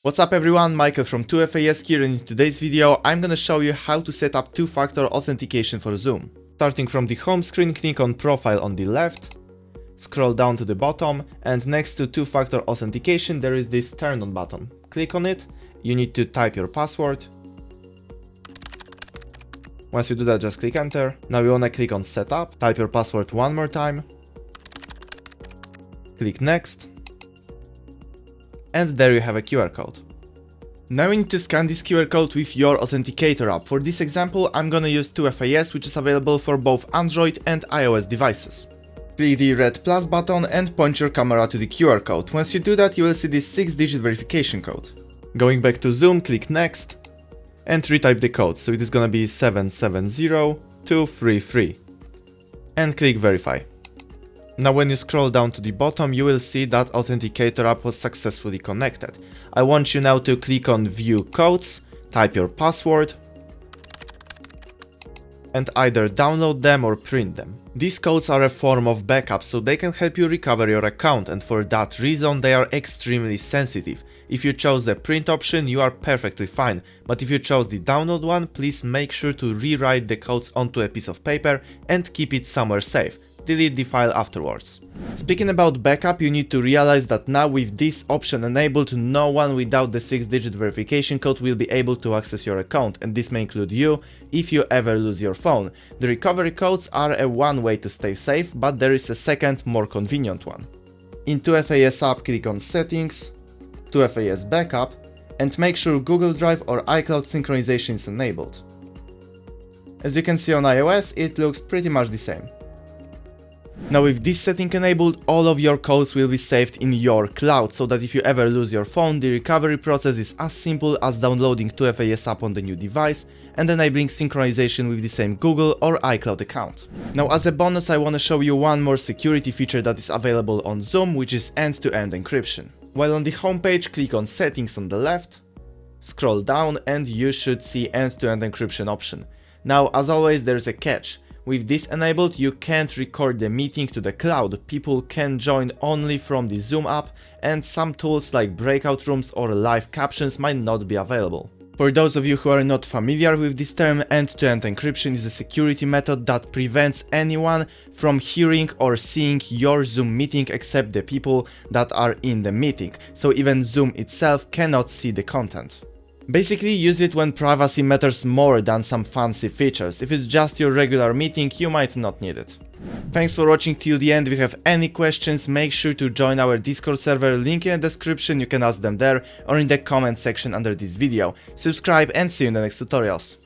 What's up everyone, Michael from 2FAS here, and in today's video I'm gonna show you how to set up two-factor authentication for Zoom. Starting from the home screen, click on Profile on the left, scroll down to the bottom, and next to two-factor authentication there is this Turn On button. Click on it, you need to type your password. Once you do that, just click Enter. Now you wanna click on Setup, type your password one more time, click Next, and there you have a QR code. Now you need to scan this QR code with your authenticator app. For this example, I'm gonna use 2FAS, which is available for both Android and iOS devices. Click the red plus button and point your camera to the QR code. Once you do that, you will see this 6-digit verification code. Going back to Zoom, click Next and retype the code. So it is gonna be 770233 and click Verify. Now when you scroll down to the bottom, you will see that Authenticator app was successfully connected. I want you now to click on View Codes, type your password, and either download them or print them. These codes are a form of backup, so they can help you recover your account, and for that reason they are extremely sensitive. If you chose the print option, you are perfectly fine, but if you chose the download one, please make sure to rewrite the codes onto a piece of paper and keep it somewhere safe. Delete the file afterwards. Speaking about backup, you need to realize that now with this option enabled, no one without the 6-digit verification code will be able to access your account, and this may include you if you ever lose your phone. The recovery codes are one way to stay safe, but there is a second, more convenient one. In 2FAS app, click on Settings, 2FAS Backup, and make sure Google Drive or iCloud synchronization is enabled. As you can see on iOS, it looks pretty much the same. Now with this setting enabled, all of your codes will be saved in your cloud, so that if you ever lose your phone, the recovery process is as simple as downloading 2FAS app on the new device and enabling synchronization with the same Google or iCloud account. Now as a bonus, I want to show you one more security feature that is available on Zoom, which is end-to-end encryption. While on the homepage, click on Settings on the left, scroll down, and you should see end-to-end encryption option. Now as always, there's a catch. With this enabled, you can't record the meeting to the cloud. People can join only from the Zoom app, and some tools like breakout rooms or live captions might not be available. For those of you who are not familiar with this term, end-to-end encryption is a security method that prevents anyone from hearing or seeing your Zoom meeting except the people that are in the meeting, so even Zoom itself cannot see the content. Basically, use it when privacy matters more than some fancy features. If it's just your regular meeting, you might not need it. Thanks for watching till the end. If you have any questions, make sure to join our Discord server, link in the description, you can ask them there or in the comment section under this video. Subscribe and see you in the next tutorials.